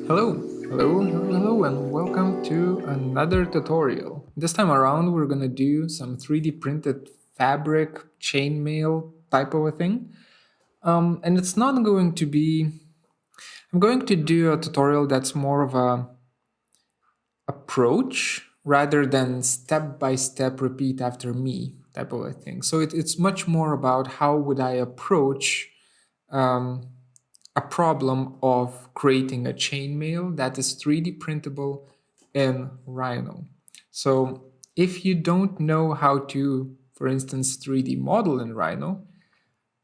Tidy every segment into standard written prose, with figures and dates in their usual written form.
Hello, and welcome to another tutorial. This time around, we're gonna do some 3D printed fabric chainmail type of a thing. And it's not going to be, I'm going to do a tutorial that's more of a approach rather than step-by-step repeat after me type of a thing. So it's much more about how would I approach um, a problem of creating a chainmail that is 3D printable in Rhino. So if you don't know how to, for instance, 3D model in Rhino,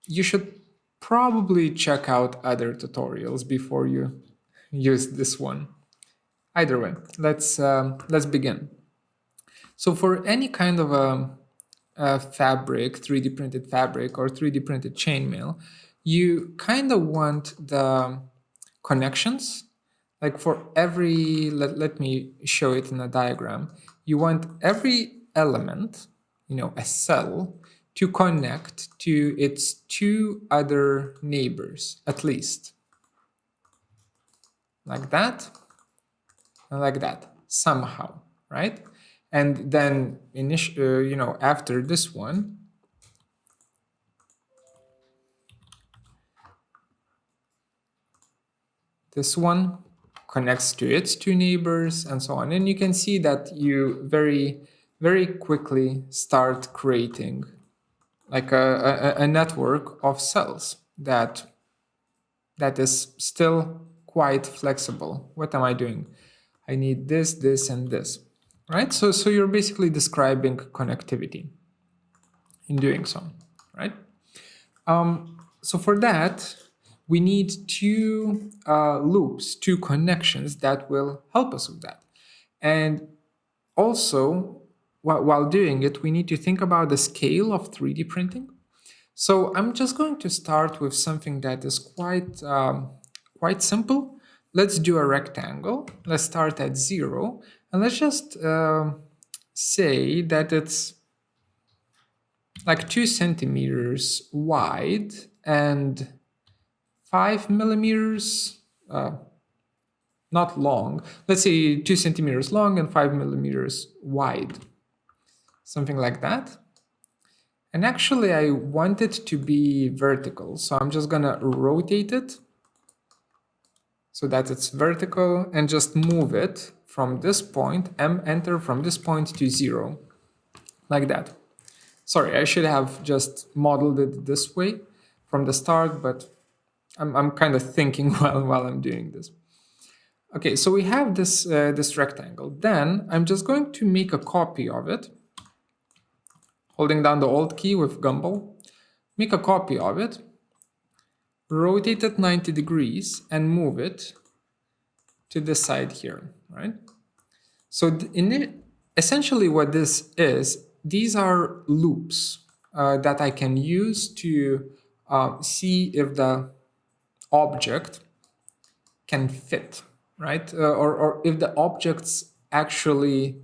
you should probably check out other tutorials before you use this one. Either way, let's begin. So for any kind of a fabric, 3D printed fabric or 3D printed chainmail, you kind of want the connections. Like for every, let me show it in a diagram. You want every element, a cell, to connect to its two other neighbors, at least. Like that, and like that, somehow, right? And then, after this one, this one connects to its two neighbors and so on. And you can see that you very, very quickly start creating like a network of cells that is still quite flexible. What am I doing? I need this, this, and this, right? So you're basically describing connectivity in doing so, right? So for that, we need two loops, two connections that will help us with that. And also, while doing it, we need to think about the scale of 3D printing. So I'm just going to start with something that is quite simple. Let's do a rectangle. Let's start at 0, and let's just say that it's like 2 centimeters wide and 5 millimeters, not long. Let's say 2 centimeters long and 5 millimeters wide, something like that. And actually, I want it to be vertical, so I'm just gonna rotate it so that it's vertical and just move it from this point, enter from this point to 0, like that. Sorry, I should have just modeled it this way from the start, but I'm kind of thinking while I'm doing this. Okay, so we have this this rectangle. Then I'm just going to make a copy of it, holding down the Alt key with Gumball. Make a copy of it, rotate it 90 degrees, and move it to this side here, right? So essentially what this is, these are loops that I can use to see if the object can fit, right? Or if the objects actually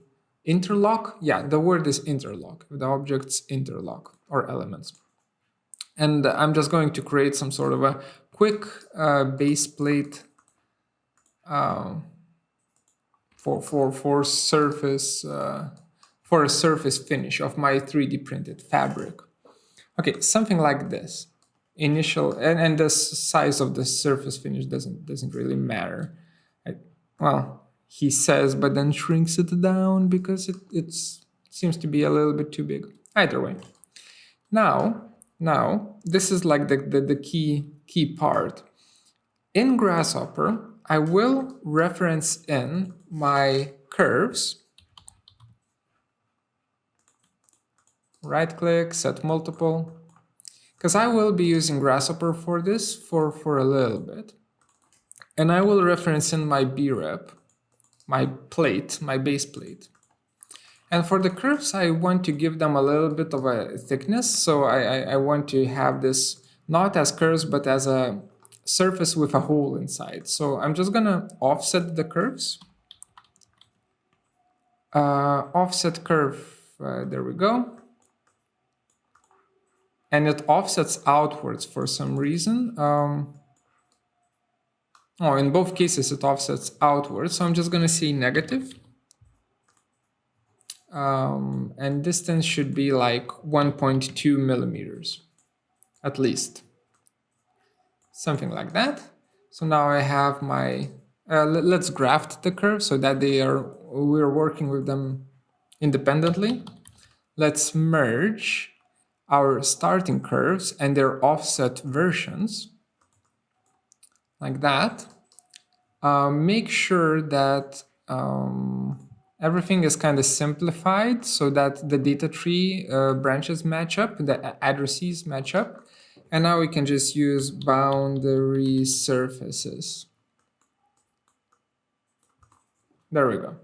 interlock. Yeah, the word is interlock. If the objects interlock or elements. And I'm just going to create some sort of a quick base plate for surface for a surface finish of my 3D printed fabric. Okay, something like this. Initial and the size of the surface finish doesn't really matter. Well, he says, but then shrinks it down because it seems to be a little bit too big. Either way. Now this is like the key part. In Grasshopper, I will reference in my curves. Right click, set multiple. Because I will be using Grasshopper for this for a little bit. And I will reference in my B-rep, my plate, my base plate. And for the curves, I want to give them a little bit of a thickness. So I want to have this not as curves, but as a surface with a hole inside. So I'm just gonna offset the curves. Offset curve, there we go. And it offsets outwards for some reason. Oh, in both cases it offsets outwards, so I'm just going to say negative. And distance should be like 1.2 millimeters, at least. Something like that. So now I have my, let's graft the curves so that we're working with them independently. Let's merge our starting curves and their offset versions, like that. Make sure that everything is kind of simplified so that the data tree branches match up, the addresses match up. And now we can just use boundary surfaces. There we go.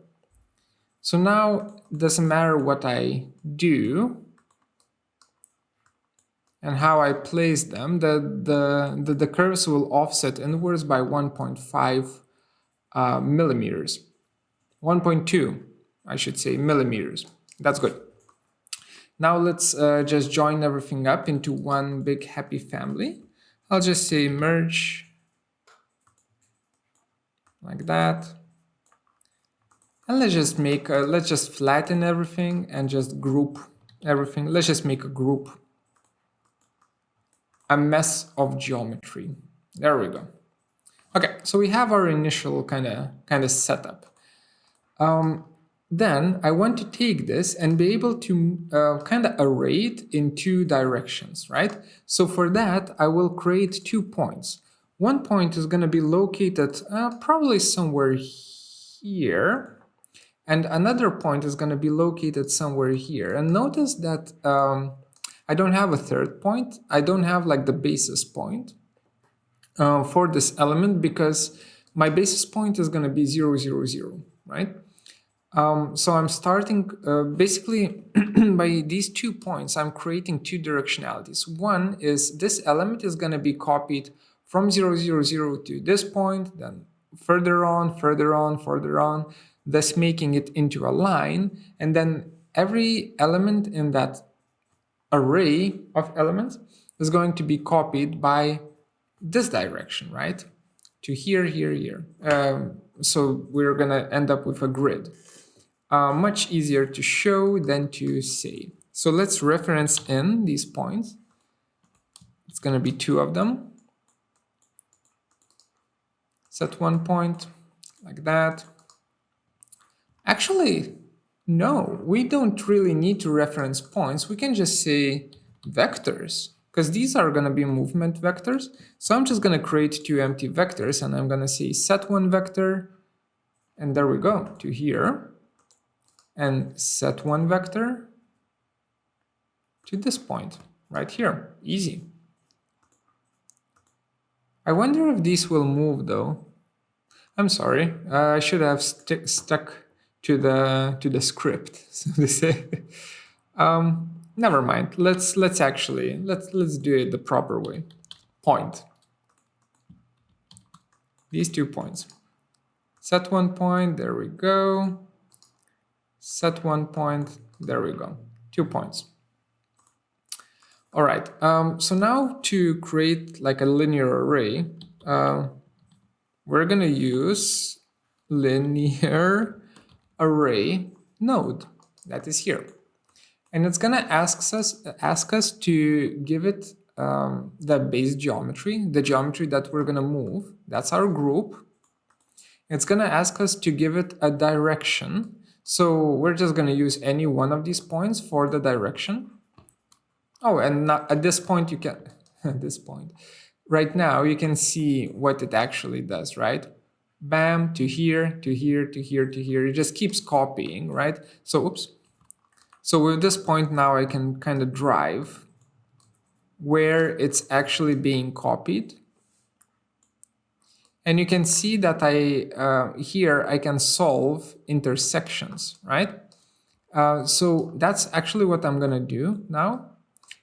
So now it doesn't matter what I do and how I place them, the curves will offset inwards by 1.5 millimeters. 1.2, I should say, millimeters. That's good. Now let's just join everything up into one big happy family. I'll just say merge, like that. And let's just flatten everything and just group everything. Let's just make a group, a mess of geometry. There we go. Okay, so we have our initial kind of setup. Then I want to take this and be able to kind of array it in two directions, right? So for that, I will create 2 points. One point is going to be located probably somewhere here, and another point is going to be located somewhere here. And notice that I don't have a third point. I don't have like the basis point for this element because my basis point is going to be 0, 0, 0, right? So I'm starting basically by these 2 points, I'm creating 2 directionalities. One is this element is going to be copied from 0, 0, 0 to this point, then further on, further on, further on, thus making it into a line. And then every element in that array of elements is going to be copied by this direction, right? To here, here, here. So we're going to end up with a grid. Much easier to show than to say. So let's reference in these points. It's going to be 2 of them. Set 1 point like that. Actually, no, we don't really need to reference points. We can just say vectors, because these are going to be movement vectors. So I'm just going to create 2 empty vectors, and I'm going to say set 1 vector, and there we go, to here. And set 1 vector to this point right here. Easy. I wonder if these will move though. I'm sorry. I should have stuck to the script, so to say. Never mind. Let's do it the proper way. Point. These 2 points. Set 1 point. There we go. Set 1 point, there we go, 2 points. All right, so now to create like a linear array, we're gonna use linear array node that is here. And it's gonna ask us to give it the base geometry, the geometry that we're gonna move. That's our group. It's gonna ask us to give it a direction. So we're just going to use any one of these points for the direction. Oh, and at this point you can, at this point, right now you can see what it actually does, right? Bam, to here, to here, to here, to here. It just keeps copying, right? So, oops. So with this point now I can kind of drive where it's actually being copied. And you can see that here I can solve intersections, right? So that's actually what I'm going to do now.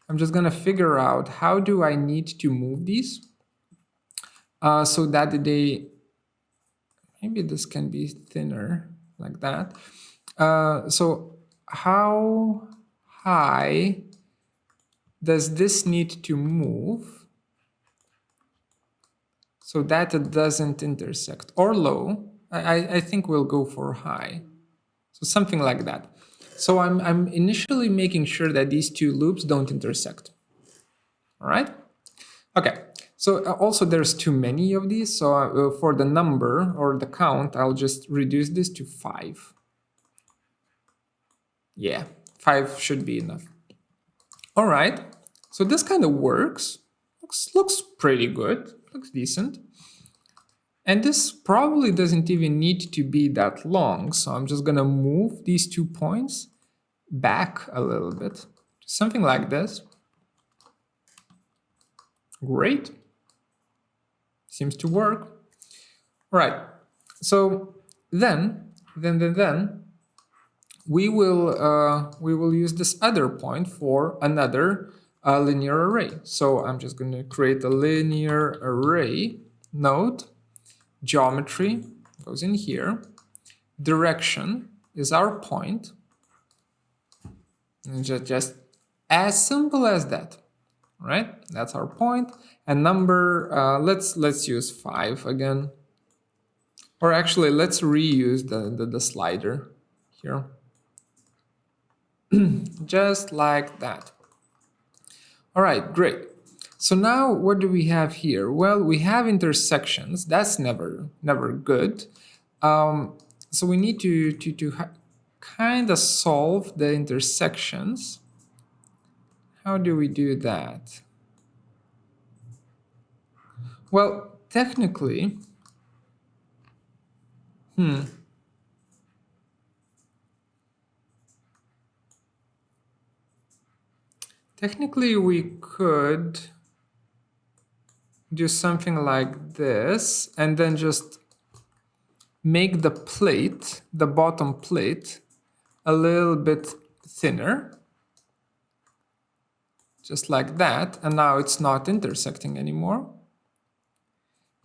I'm just going to figure out how do I need to move these so that maybe this can be thinner like that. So how high does this need to move so that it doesn't intersect, or low. I think we'll go for high. So something like that. So I'm initially making sure that these two loops don't intersect. All right? Okay. So also there's too many of these. So for the number or the count, I'll just reduce this to 5. Yeah, 5 should be enough. All right. So this kind of works. Looks pretty good. Looks decent. And this probably doesn't even need to be that long. So I'm just going to move these 2 points back a little bit. Something like this. Great. Seems to work. All right. So then we will use this other point for another linear array. So I'm just going to create a linear array node. Geometry goes in here. Direction is our point. And just as simple as that, right? That's our point. And number, let's use 5 again. Or actually, let's reuse the slider here. Just like that. All right, great. So now what do we have here? Well, we have intersections. That's never good. So we need to kind of solve the intersections. How do we do that? Well, technically, technically we could do something like this and then just make the plate, the bottom plate, a little bit thinner. Just like that. And now it's not intersecting anymore.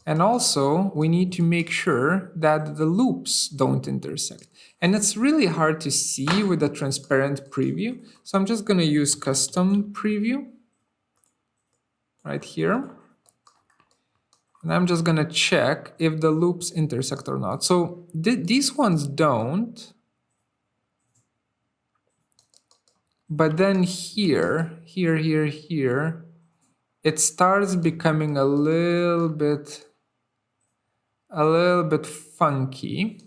And also, we need to make sure that the loops don't intersect. And it's really hard to see with a transparent preview. So I'm just going to use custom preview right here. And I'm just going to check if the loops intersect or not. So these ones don't. But then here, it starts becoming a little bit funky.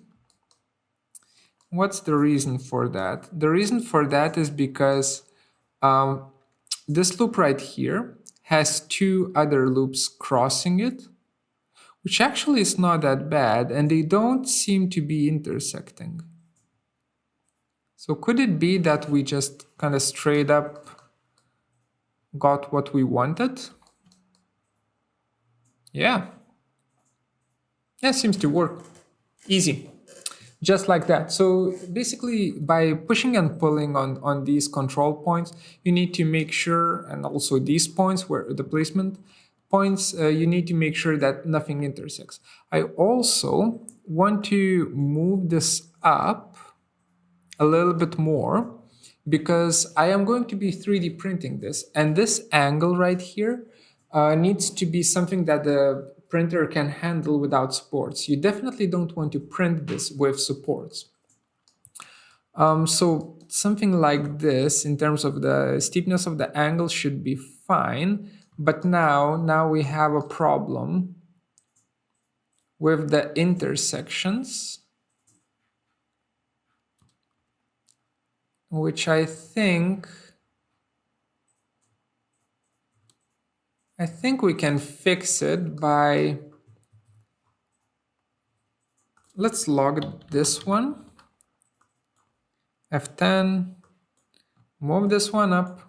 What's the reason for that? The reason for that is because this loop right here has 2 other loops crossing it, which actually is not that bad, and they don't seem to be intersecting. So could it be that we just kind of straight up got what we wanted? Yeah. Yeah, seems to work. Easy. Just like that. So basically, by pushing and pulling on these control points, you need to make sure, and also these points where the placement points, you need to make sure that nothing intersects. I also want to move this up a little bit more because I am going to be 3D printing this, and this angle right here needs to be something that the printer can handle without supports. You definitely don't want to print this with supports. So something like this in terms of the steepness of the angle should be fine, but now we have a problem with the intersections, which I think we can fix it by, let's log this one, F10, move this one up.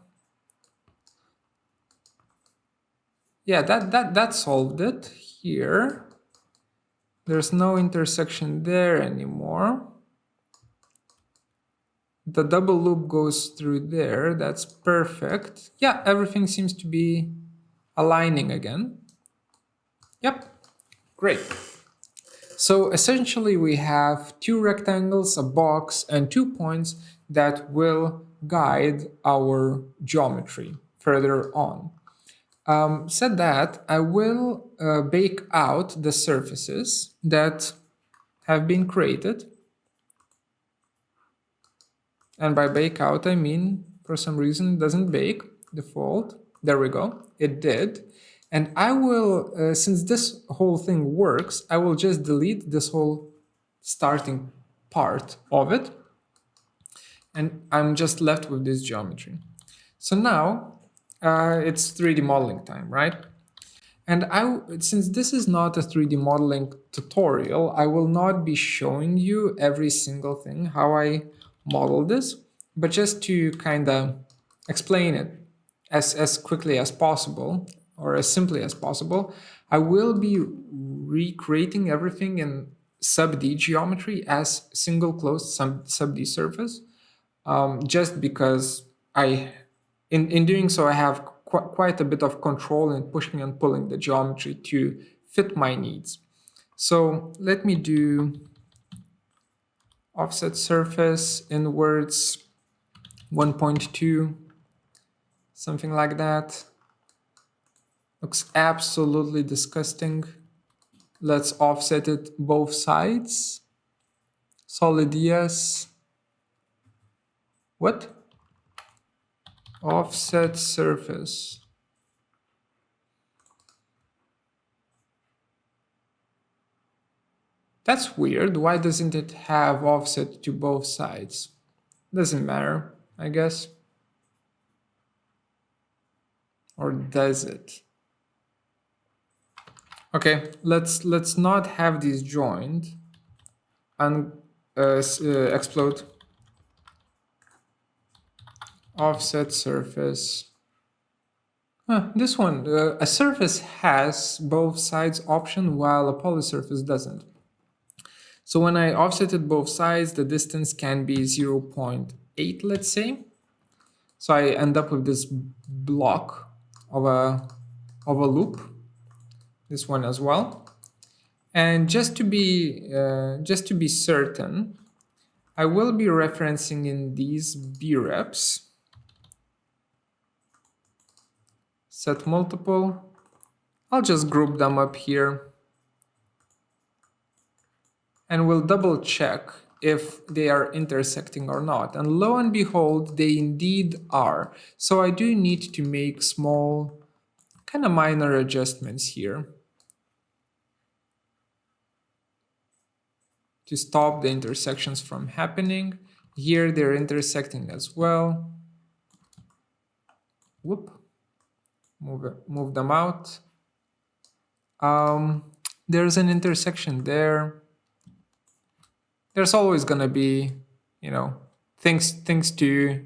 Yeah, that solved it here. There's no intersection there anymore. The double loop goes through there. That's perfect. Yeah, everything seems to be aligning again. Yep, great. So essentially we have 2 rectangles, a box, and 2 points that will guide our geometry further on. Said that, I will bake out the surfaces that have been created. And by bake out, I mean, for some reason, it doesn't bake, default. There we go, it did. And I will, since this whole thing works, I will just delete this whole starting part of it. And I'm just left with this geometry. So now it's 3D modeling time, right? And since this is not a 3D modeling tutorial, I will not be showing you every single thing, how I model this, but just to kind of explain it as quickly as possible or as simply as possible, I will be recreating everything in sub-D geometry as single closed sub-D surface, just because in doing so, I have quite a bit of control in pushing and pulling the geometry to fit my needs. So let me do offset surface inwards 1.2, something like that. Looks absolutely disgusting. Let's offset it both sides. Solid yes. What? Offset surface. That's weird. Why doesn't it have offset to both sides? Doesn't matter, I guess. Or does it? Okay, let's not have these joined and explode. Offset surface. This one, a surface has both sides option while a polysurface doesn't. So when I offsetted both sides, the distance can be 0.8, let's say. So I end up with this block of a loop, this one as well. And just to be certain, I will be referencing in these breps. Set multiple. I'll just group them up here. And we'll double check if they are intersecting or not. And lo and behold, they indeed are. So I do need to make small, kind of minor adjustments here to stop the intersections from happening. Here they're intersecting as well. Whoop. Move them out. There's an intersection there. There's always gonna be, things to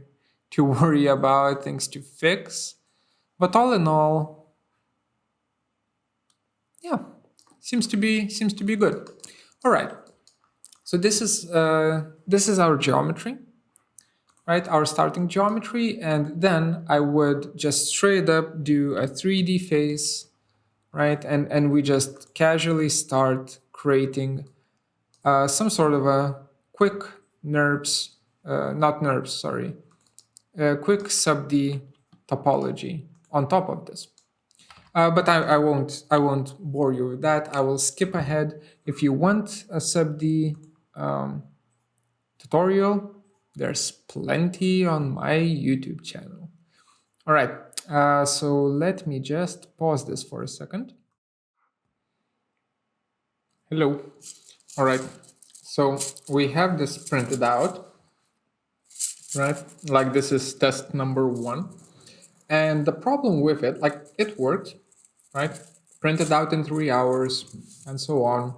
worry about, things to fix. But all in all, yeah, seems to be good. All right. So this is our geometry, right? Our starting geometry, and then I would just straight up do a 3D face, right? And we just casually start creating some sort of a quick quick sub-D topology on top of this. But I won't bore you with that. I will skip ahead. If you want a sub-D tutorial, there's plenty on my YouTube channel. All right, so let me just pause this for a second. Hello. All right, so we have this printed out, right? Like this is test number 1. And the problem with it, like it worked, right? Printed out in 3 hours and so on.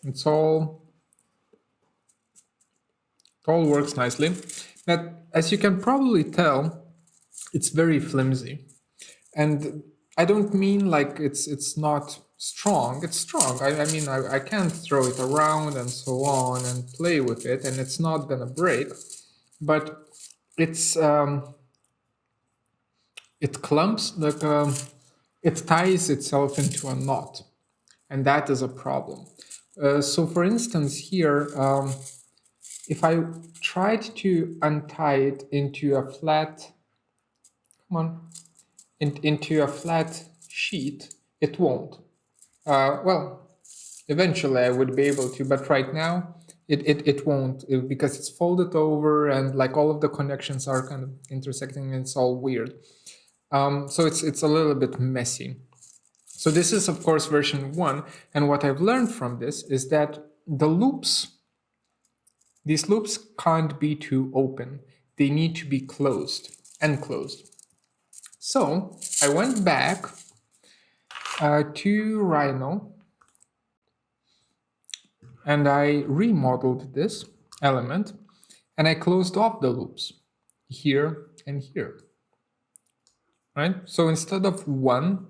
It all works nicely. But as you can probably tell, it's very flimsy. And I don't mean like it's not strong. It's strong. I mean, I can throw it around and so on and play with it, and it's not gonna break. But it's it clumps, like it ties itself into a knot, and that is a problem. So for instance here, if I tried to untie it into a flat, come on, into a flat sheet, it won't. Well, eventually I would be able to, but right now it won't because it's folded over and like all of the connections are kind of intersecting and it's all weird. So it's a little bit messy. So this is of course version 1, and what I've learned from this is that these loops can't be too open. They need to be closed and closed. So I went back to Rhino and I remodeled this element and I closed off the loops here and here. Right? So instead of one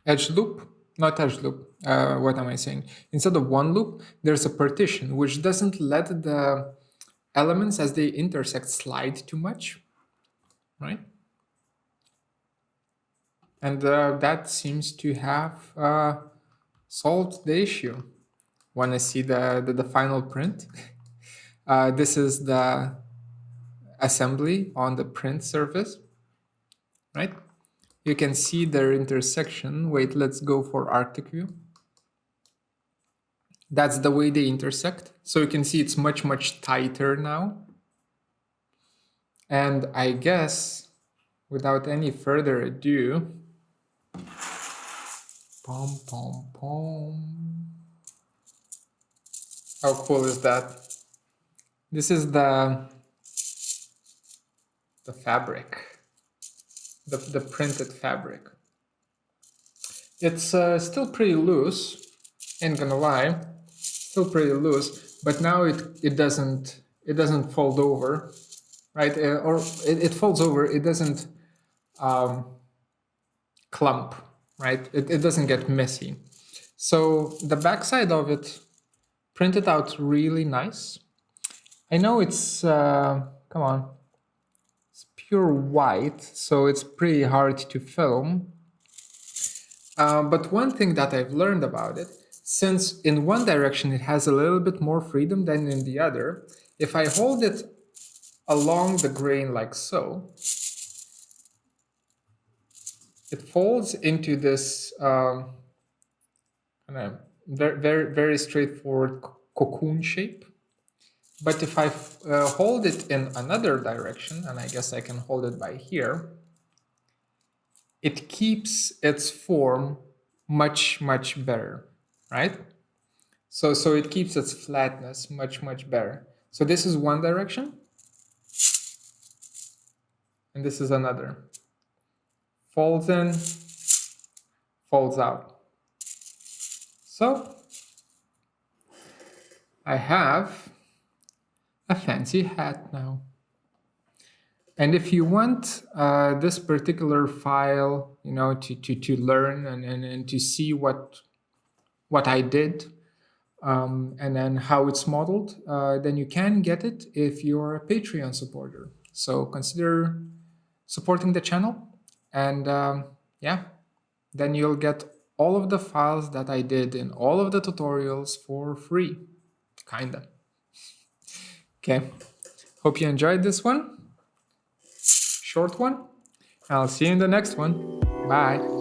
edge loop, not edge loop, what am I saying? Instead of one loop, there's a partition which doesn't let the elements as they intersect slide too much, right? And that seems to have solved the issue. Want to see the final print? This is the assembly on the print surface, right? You can see their intersection. Wait, let's go for Arctic view. That's the way they intersect. So you can see it's much, much tighter now. And I guess, without any further ado, pom, pom, pom. How cool is that? This is the fabric, the printed fabric. It's still pretty loose, ain't gonna lie, still pretty loose, but now it doesn't fold over, right? Or it folds over, it doesn't clump, right? It doesn't get messy. So the backside of it printed out really nice. I know it's, come on, it's pure white, so it's pretty hard to film. But one thing that I've learned about it, since in one direction it has a little bit more freedom than in the other, if I hold it along the grain like so, it folds into this very, very straightforward cocoon shape. But if I hold it in another direction, and I guess I can hold it by here, it keeps its form much, much better, right? So it keeps its flatness much, much better. So this is one direction, and this is another. Folds in, folds out. So I have a fancy hat now. And if you want this particular file, you know, to learn and to see what I did and then how it's modeled, then you can get it if you're a Patreon supporter. So consider supporting the channel, and yeah, then you'll get all of the files that I did in all of the tutorials for free, kinda. Okay, hope you enjoyed this one. Short one. I'll see you in the next one. Bye.